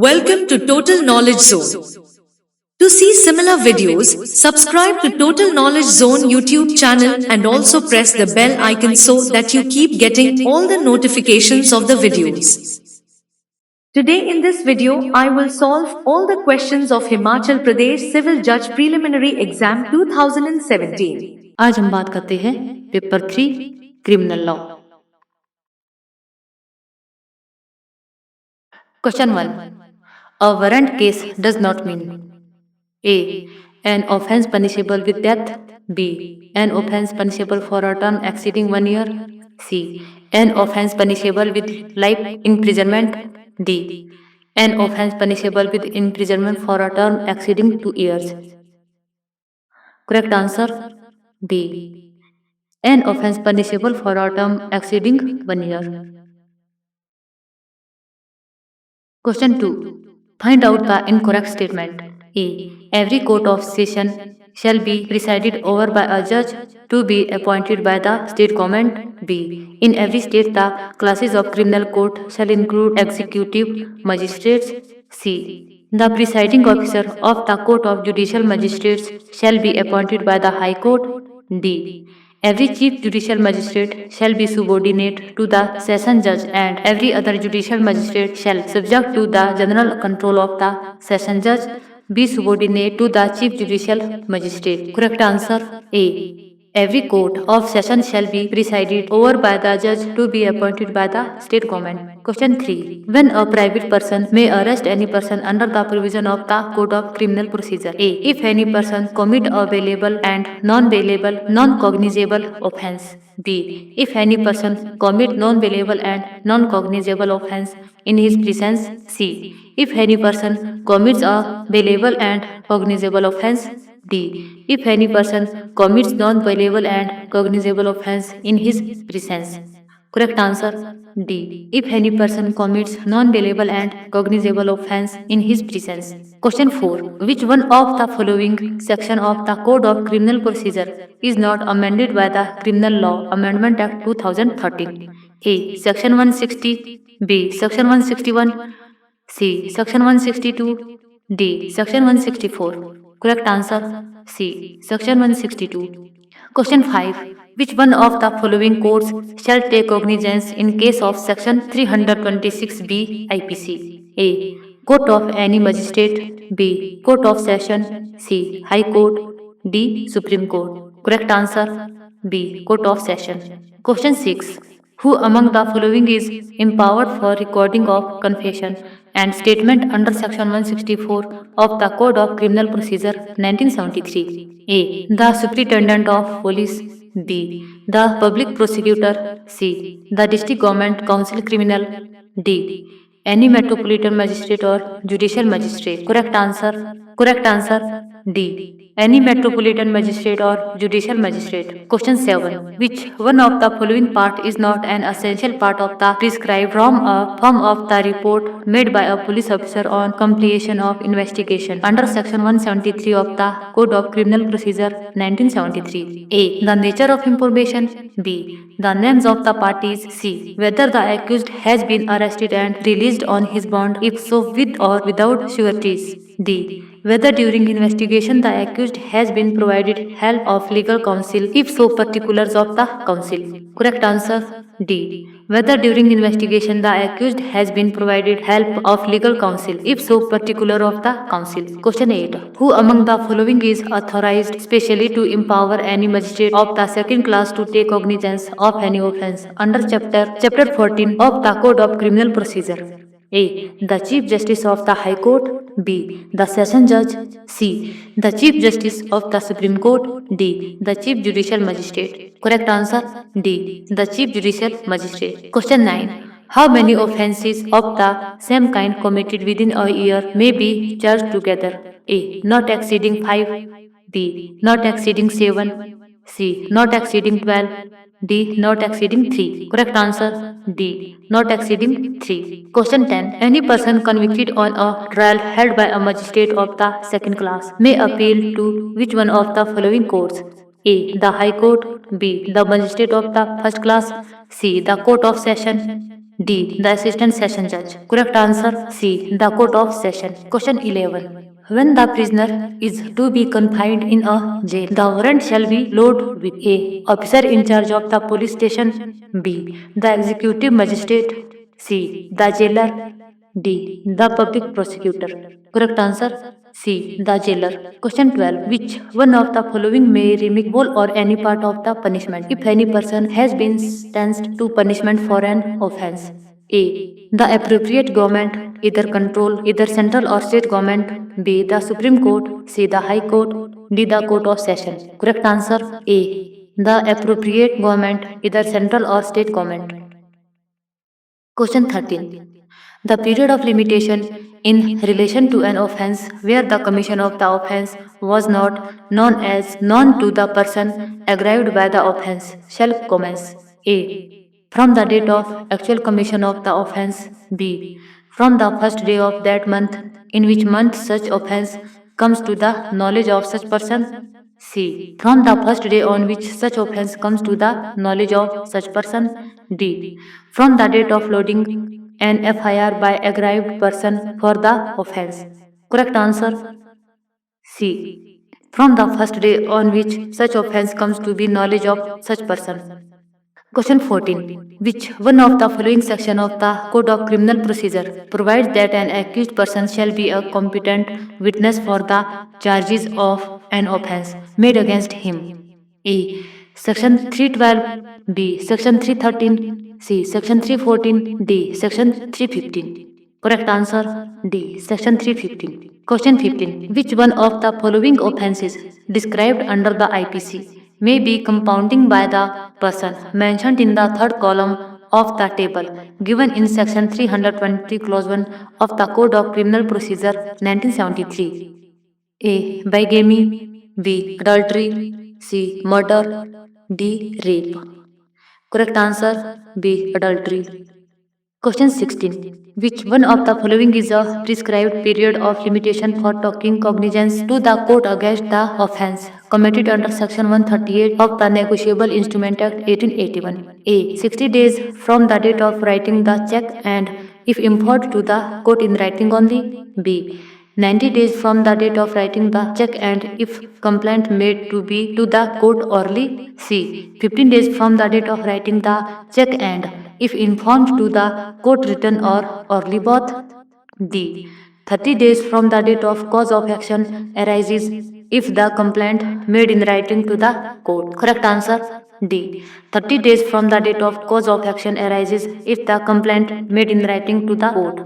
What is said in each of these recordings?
Welcome to Total Knowledge Zone. To see similar videos, subscribe to Total Knowledge Zone YouTube channel and also press the bell icon so that you keep getting all the notifications of the videos. Today in this video, I will solve all the questions of Himachal Pradesh Civil Judge Preliminary Exam 2017. आज हम बात करते हैं paper 3 criminal law. Question 1, a warrant case does not mean A an offense punishable with death, b an offense punishable for a term exceeding 1 year, c an offense punishable with life imprisonment, d an offense punishable with imprisonment for a term exceeding 2 years. Correct answer b, an offense punishable for a term exceeding 1 year. Question 2. Find out the incorrect statement. A. Every court of session shall be presided over by a judge to be appointed by the state government. B. In every state, the classes of criminal court shall include executive magistrates. C. The presiding officer of the court of judicial magistrates shall be appointed by the High Court. D. Every chief judicial magistrate shall be subordinate to the session judge, and every other judicial magistrate shall, subject to the general control of the session judge, be subordinate to the chief judicial magistrate. Correct answer A. Every court of session shall be presided over by the judge to be appointed by the state government. Question 3. When a private person may arrest any person under the provision of the Code of Criminal Procedure. A. If any person commit a bailable and non-bailable, non-cognizable offence. B. If any person commit non-bailable and non-cognizable offence in his presence. C. If any person commits a bailable and cognizable offence. D. If any person commits non-bailable and cognizable offence in his presence. Correct answer D. If any person commits non-bailable and cognizable offence in his presence. Question 4. Which one of the following section of the Code of Criminal Procedure is not amended by the Criminal Law Amendment Act 2013? A. Section 160. B. Section 161. C. Section 162. D. Section 164. Correct answer C. Section 162. Question 5. Which one of the following courts shall take cognizance in case of Section 326B IPC? A. Court of any magistrate. B. Court of Session. C. High Court. D. Supreme Court. Correct answer B. Court of Session. Question 6. Who among the following is empowered for recording of confession and statement under Section 164 of the Code of Criminal Procedure 1973? A. The Superintendent of Police. B. The Public Prosecutor. C. The District Government Council Criminal. D. Any Metropolitan Magistrate or Judicial Magistrate. Correct answer D. Any Metropolitan Magistrate or Judicial Magistrate. Question 7. Which one of the following part is not an essential part of the prescribed from a form of the report made by a police officer on completion of investigation under Section 173 of the Code of Criminal Procedure 1973? A. The nature of information. B. The names of the parties. C. Whether the accused has been arrested and released on his bond, if so with or without sureties. D. Whether during investigation the accused has been provided help of legal counsel, if so particulars of the counsel. Correct answer D. Whether during investigation the accused has been provided help of legal counsel, if so particular of the counsel. Question 8. Who among the following is authorized specially to empower any magistrate of the second class to take cognizance of any offence under Chapter 14 of the Code of Criminal Procedure? A. The Chief Justice of the High Court. B. The Session Judge. C. The Chief Justice of the Supreme Court. D. The Chief Judicial Magistrate. Correct answer D. The Chief Judicial Magistrate. Question 9. How many offences of the same kind committed within a year may be charged together? A. Not exceeding 5. B. Not exceeding 7. C. Not exceeding 12. D. Not exceeding 3. Correct answer D. Not exceeding 3. Question 10. Any person convicted on a trial held by a magistrate of the second class may appeal to which one of the following courts? A. The High Court. B. The magistrate of the first class. C. The Court of Session. D. The assistant session judge. Correct answer C. The court of session. Question 11. When the prisoner is to be confined in a jail, the warrant shall be loaded with A. Officer in charge of the police station. B. The executive magistrate. C. The jailer. D. The public prosecutor. Correct answer C. The jailer. Question 12. Which one of the following may remove whole or any part of the punishment if any person has been sentenced to punishment for an offense? A. The appropriate government, either control, either central or state government. B. The Supreme Court. C. The High Court. D. The Court of Session. Correct answer A. The appropriate government, either central or state government. Question 13. The period of limitation in relation to an offense where the commission of the offense was not known to the person aggrieved by the offense shall commence. A. From the date of actual commission of the offense. B. From the first day of that month in which month such offense comes to the knowledge of such person. C. From the first day on which such offense comes to the knowledge of such person. D. From the date of loading an FIR by aggrieved person for the offense. Correct answer C. From the first day on which such offense comes to the knowledge of such person. Question 14. Which one of the following section of the Code of Criminal Procedure provides that an accused person shall be a competent witness for the charges of an offense made against him? A. Section 312. B. Section 313. C. Section 314. D. Section 315. Correct answer D. Section 315. Question 15. Which one of the following offenses described under the IPC may be compounding by the person mentioned in the third column of the table given in section 320 clause 1 of the Code of Criminal Procedure 1973? A. Bigamy. B. Adultery. C. Murder. D. Rape. Correct answer B. Adultery. Question 16. Which one of the following is a prescribed period of limitation for taking cognizance to the court against the offense committed under Section 138 of the Negotiable Instrument Act 1881? A. 60 days from the date of writing the check and if informed to the court in writing only. B. 90 days from the date of writing the check and if complaint made to be to the court orally. C. 15 days from the date of writing the check and if informed to the court written or orally both. D. 30 days from the date of cause of action arises if the complaint made in writing to the court. Correct answer D. 30 days from the date of cause of action arises if the complaint made in writing to the court.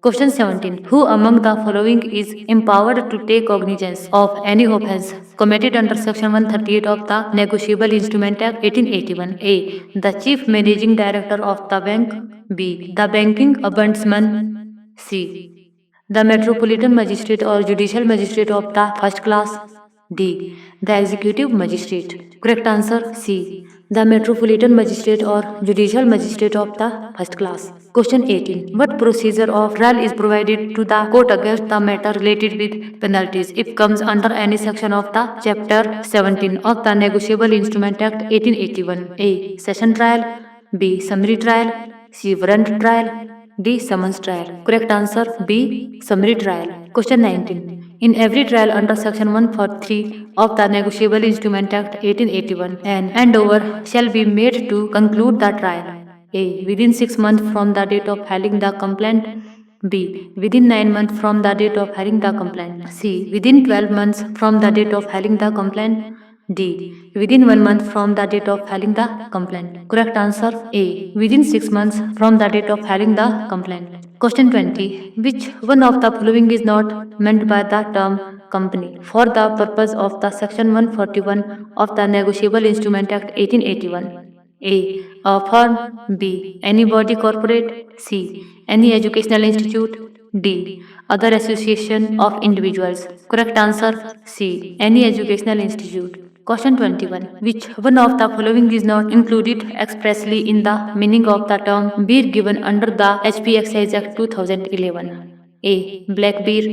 Question 17. Who among the following is empowered to take cognizance of any offense committed under Section 138 of the Negotiable Instrument Act 1881? A. The Chief Managing Director of the bank. B. The Banking Ombudsman. C. The Metropolitan Magistrate or Judicial Magistrate of the first class. D. The Executive Magistrate. Correct answer C. The Metropolitan Magistrate or Judicial Magistrate of the first class. Question 18. What procedure of trial is provided to the court against the matter related with penalties if comes under any section of the Chapter 17 of the Negotiable Instrument Act 1881? A. Session trial. B. Summary trial. C. Warrant trial. D. Summons trial. Correct answer B. Summary trial. Question 19. In every trial under Section 143 of the Negotiable Instrument Act 1881, an handover shall be made to conclude the trial. A. Within 6 months from the date of filing the complaint. B. Within 9 months from the date of filing the complaint. C. Within 12 months from the date of filing the complaint. D. Within 1 month from the date of filing the complaint. Correct answer A. Within 6 months from the date of filing the complaint. Question 20. Which one of the following is not meant by the term company for the purpose of the Section 141 of the Negotiable Instrument Act 1881? A. A firm. B. Any body corporate. C. Any educational institute. D. Other association of individuals. Correct answer C. Any educational institute. Question 21. Which one of the following is not included expressly in the meaning of the term beer given under the HP Excise Act 2011? A. Black beer.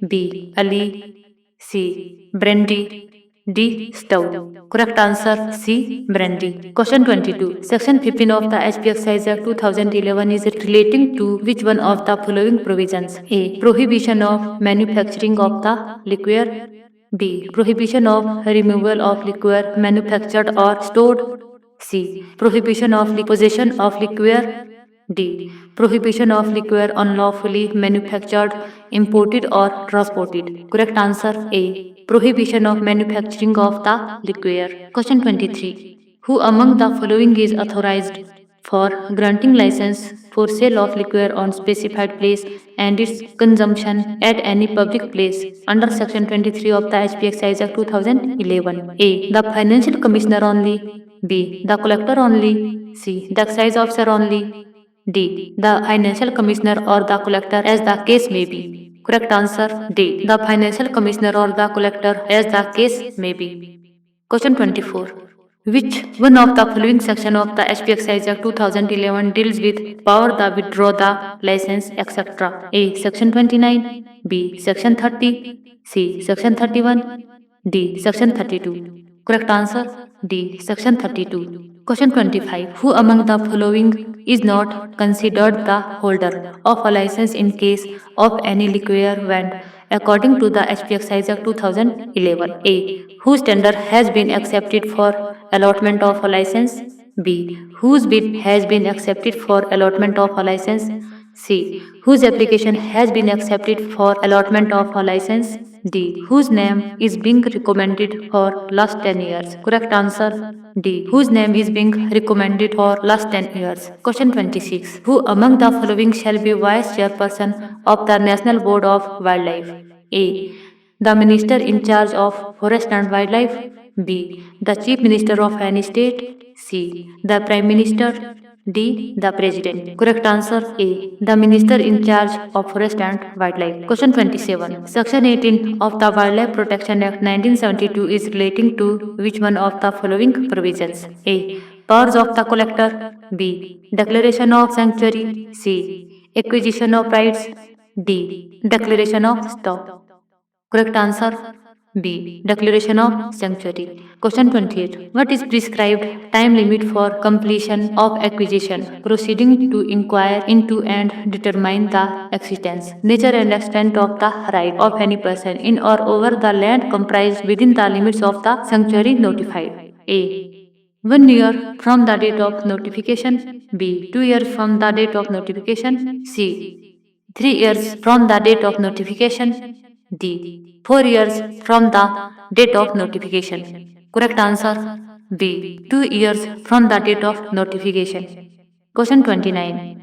B. Ali. C. Brandy. D. Stove. Correct answer C. Brandy. Question 22. Section 15 of the HP Excise Act 2011 is relating to which one of the following provisions? A. Prohibition of manufacturing of the liquor. B. Prohibition of removal of liquor manufactured or stored. C. Prohibition of possession of liquor. D. Prohibition of liquor unlawfully manufactured, imported or transported. Correct answer A. Prohibition of manufacturing of the liquor. Question 23. Who among the following is authorized for granting license for sale of liquor on specified place and its consumption at any public place under section 23 of the HP Excise Act 2011? A. The Financial Commissioner only. B. The Collector only. C. The Excise Officer only. D. The Financial Commissioner or the Collector as the case may be. Correct answer D. The Financial Commissioner or the Collector as the case may be. Question 24. Which one of the following section of the HP Excise Act 2011 deals with power the withdraw the license etc.? A. Section 29. B. Section 30. C. Section 31. D. Section 32. Correct answer D. Section 32. Question 25. Who among the following is not considered the holder of a license in case of any liquor vendor according to the HP Excise Act 2011? A. Whose tender has been accepted for allotment of a license. B. Whose bid has been accepted for allotment of a license. C. Whose application has been accepted for allotment of a license. D. Whose name is being recommended for last 10 years. Correct answer D. Whose name is being recommended for last 10 years. Question 26. Who among the following shall be vice chairperson of the National Board of Wildlife? A. The Minister in charge of Forest and Wildlife. B. The Chief Minister of any state. C. The Prime Minister. D. The President. Correct answer A. The Minister in charge of Forest and Wildlife. Question 27. Section 18 of the Wildlife Protection Act 1972 is relating to which one of the following provisions? A. Powers of the collector. B. Declaration of sanctuary. C. Acquisition of rights. D. Declaration of stock. Correct answer B. Declaration of sanctuary. Question 28. What is prescribed time limit for completion of acquisition? Proceeding to inquire into and determine the existence, nature and extent of the right of any person in or over the land comprised within the limits of the sanctuary notified. A. 1 year from the date of notification. B. 2 years from the date of notification. C. 3 years from the date of notification. D. 4 years from the date of notification. Correct answer B. 2 years from the date of notification. Question 29.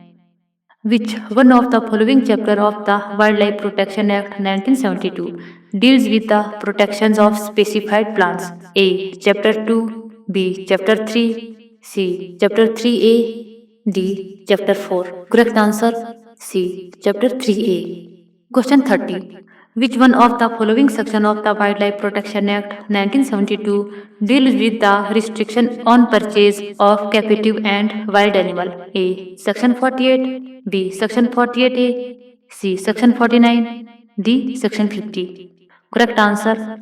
Which one of the following chapter of the Wildlife Protection Act 1972 deals with the protections of specified plants? A. Chapter 2. B. Chapter 3. C. Chapter 3A. D. Chapter 4. Correct answer C. Chapter 3A. Question 30. Which one of the following section of the Wildlife Protection Act 1972 deals with the restriction on purchase of captive and wild animal? A. Section 48. B. Section 48A. C. Section 49. D. Section 50. Correct answer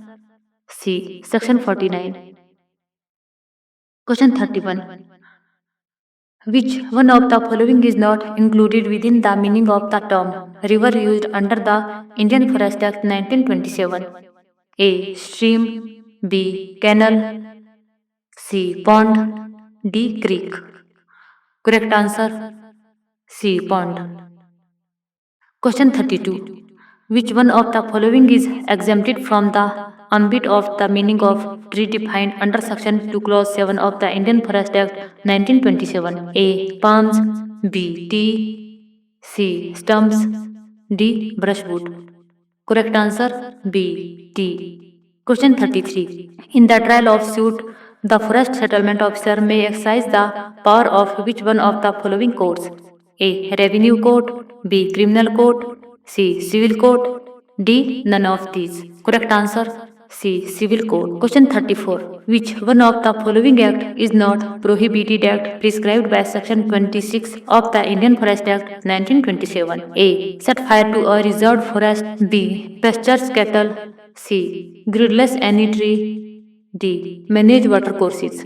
C. Section 49. Question 31. Which one of the following is not included within the meaning of the term river used under the Indian Forest Act 1927? A. Stream. B. Canal. C. Pond. D. Creek. Correct answer C. Pond. Question 32. Which one of the following is exempted from the ambit of the meaning of tree defined under Section 2 Clause 7 of the Indian Forest Act 1927? A. Palms. B. Tea. C. Stumps. D. Brushwood. Correct answer B. Tea. Question 33. In the trial of suit, the forest settlement officer may exercise the power of which one of the following courts? A. Revenue court. B. Criminal court. C. Civil court. D. None of these. Correct answer C. Civil Code. Question 34. Which one of the following act is not prohibited act prescribed by Section 26 of the Indian Forest Act 1927? A. Set fire to a reserved forest. B. Pastures cattle. C. Gridless any tree. D. Manage water courses.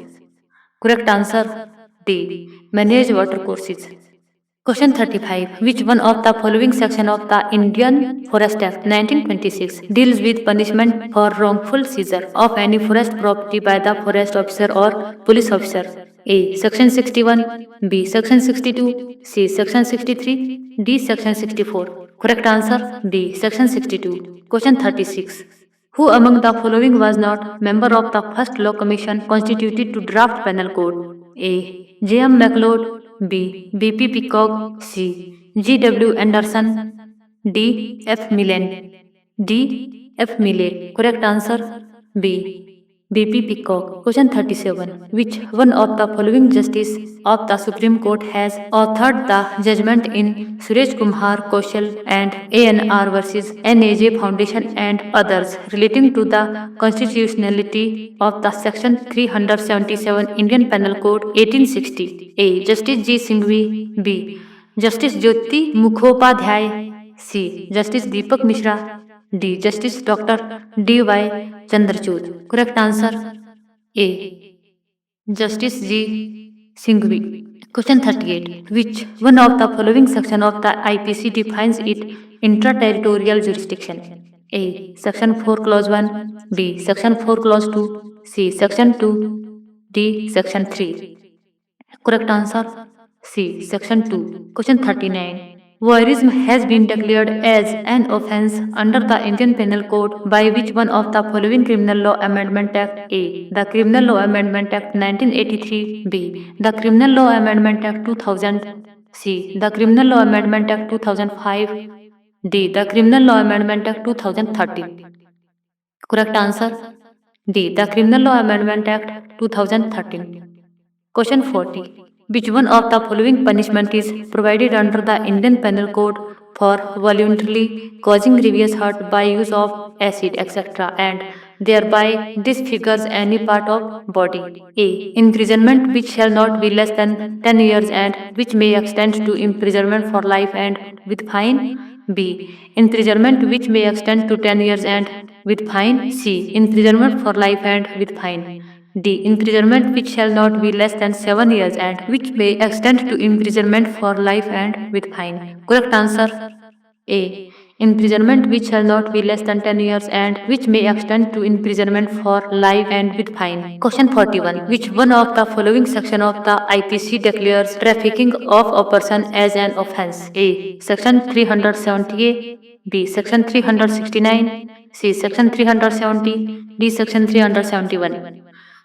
Correct answer D. Manage water courses. Question 35. Which one of the following section of the Indian Forest Act 1926 deals with punishment for wrongful seizure of any forest property by the forest officer or police officer? A. Section 61. B. Section 62. C. Section 63. D. Section 64. Correct answer D. Section 62. Question 36. Who among the following was not member of the first law commission constituted to draft penal code? A. J. M. MacLeod. B. B. P. Peacock. C. G. W. Anderson. D. F. Millen. D. F. Millet. Correct answer B. B. P. Peacock. Question 37. Which one of the following justice of the Supreme Court has authored the judgment in Suresh Kumar Kaushal and ANR versus NAJ Foundation and others relating to the constitutionality of the Section 377 Indian Penal Code 1860? A. Justice G. Singhvi. B. Justice Jyoti Mukhopadhyay. C. Justice Deepak Mishra. D. Justice Dr. D.Y. Chandrachud. Correct answer A. Justice G. Singhvi. Question 38. Which one of the following section of the IPC defines it intraterritorial jurisdiction? A. Section 4 Clause 1. B. Section 4 Clause 2. C. Section 2. D. Section 3. Correct answer C. Section 2. Question 39. Voyeurism has been declared as an offence under the Indian Penal Code by which one of the following Criminal Law Amendment Act? A. The Criminal Law Amendment Act 1983. B. The Criminal Law Amendment Act 2000. C. The Criminal Law Amendment Act 2005. D. The Criminal Law Amendment Act 2013. Correct answer D. The Criminal Law Amendment Act 2013. Question 40. Which one of the following punishment is provided under the Indian Penal Code for voluntarily causing grievous hurt by use of acid, etc., and thereby disfigures any part of body? A. Imprisonment which shall not be less than 10 years and which may extend to imprisonment for life and with fine. B. Imprisonment which may extend to 10 years and with fine. C. Imprisonment for life and with fine. D. Imprisonment which shall not be less than 7 years and which may extend to imprisonment for life and with fine. Correct answer A. Imprisonment which shall not be less than 10 years and which may extend to imprisonment for life and with fine. Question 41. Which one of the following section of the IPC declares trafficking of a person as an offence? A. Section 370A. B. Section 369. C. Section 370. D. Section 371.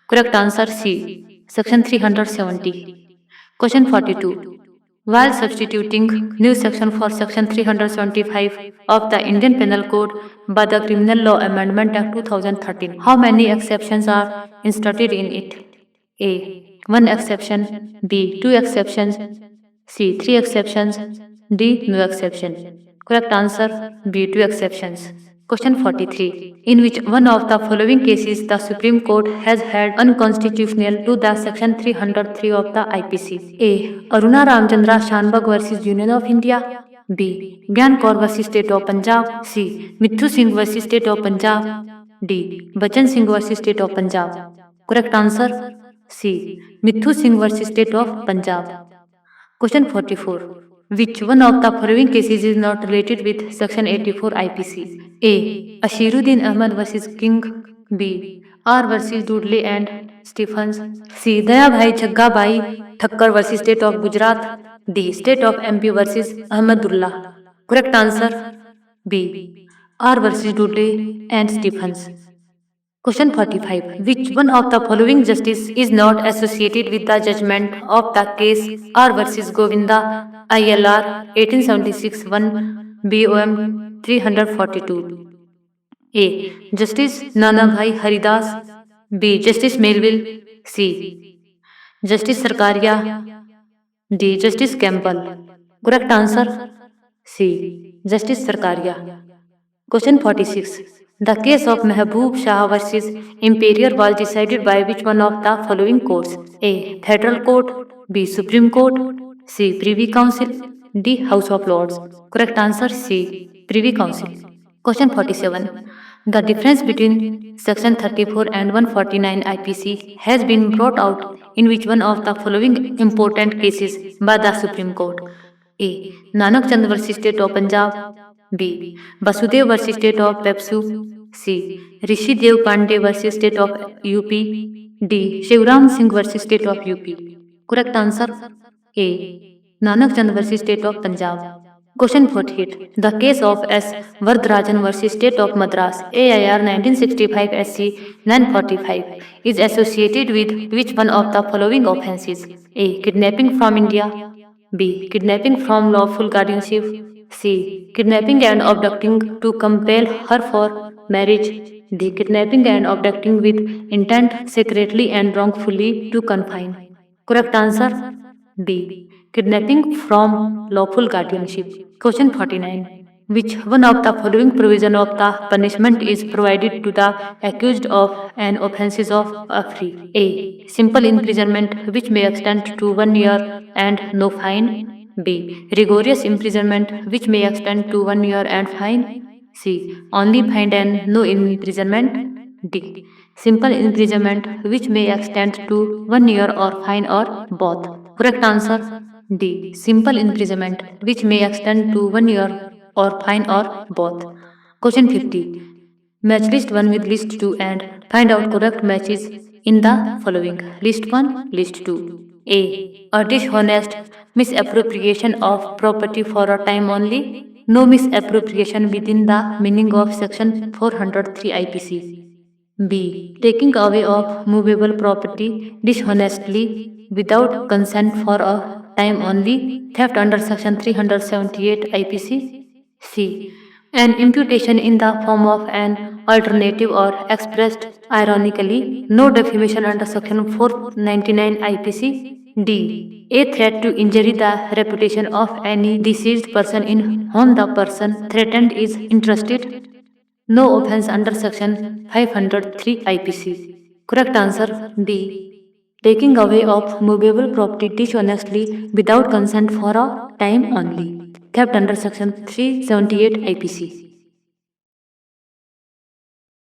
Correct answer C. Section 370. Question 42. While substituting new section for Section 375 of the Indian Penal Code by the Criminal Law Amendment Act 2013, how many exceptions are inserted in it? A. 1 exception. B. 2 exceptions. C. 3 exceptions. D. No exception. Correct answer B. 2 exceptions. Question 43. In which one of the following cases the Supreme Court has held unconstitutional to the Section 303 of the IPC? A. Aruna Ramchandra Shanbag versus Union of India. B. Gyan Kaur versus State of Punjab. C. Mithu Singh versus State of Punjab. D. Bachan Singh versus State of Punjab. Correct answer C. Mithu Singh versus State of Punjab. Question 44. Which one of the following cases is not related with Section 84 IPC? A. Ashiruddin Ahmad versus King. B. R versus Dudley and Stephens. C. Dayabhai Chagga Thakkar versus State of Gujarat. D. State of MP versus Ahmadullah. Correct answer B. R versus Dudley and Stephens. Question 45. Which one of the following justice is not associated with the judgment of the case R versus Govinda ILR 1876 1 BOM 342? A. Justice Nanabhai Haridas. B. Justice Melville. C. Justice Sarkaria. D. Justice Campbell. Correct answer C. Justice Sarkaria. Question 46. The case of Mehboob Shah versus Imperial was decided by which one of the following courts? A. Federal Court. B. Supreme Court. C. Privy Council. D. House of Lords. Correct answer C. Privy Council. Question 47. The difference between Section 34 and 149 IPC has been brought out in which one of the following important cases by the Supreme Court? A. Nanak Chand versus State of Punjab. B. Basudev versus State of Pepsu. C. Rishi Dev Pandey versus State of UP. D. Shivram Singh versus State of UP. Correct answer A. Nanak Chand versus State of Punjab. Question 48. The case of S. Vardarajan versus State of Madras, AIR 1965 SC 945, is associated with which one of the following offences? A. Kidnapping from India. B. Kidnapping from lawful guardianship. C. Kidnapping and abducting to compel her for marriage. D. Kidnapping and abducting with intent secretly and wrongfully to confine. Correct answer D. Kidnapping from lawful guardianship. Question 49. Which one of the following provision of the punishment is provided to the accused of an offences of free? A. Simple imprisonment which may extend to 1 year and no fine. B. Rigorous imprisonment which may extend to 1 year and fine. C. Only fine and no imprisonment. D. Simple imprisonment which may extend to 1 year or fine or both. Correct answer D. Simple imprisonment which may extend to 1 year or fine or both. Question 50. Match list 1 with list 2 and find out correct matches in the following. List 1, list 2. A. A dishonest misappropriation of property for a time only. No misappropriation within the meaning of section 403 IPC. B. Taking away of movable property dishonestly without consent for a time only, theft under section 378 IPC. C. An imputation in the form of an alternative or expressed ironically, no defamation under section 499 IPC. D. A threat to injury the reputation of any deceased person in whom the person threatened is interested. No offense under section 503 IPC. Correct answer D. Taking away of movable property dishonestly without consent for a time only. Theft under section 378 IPC.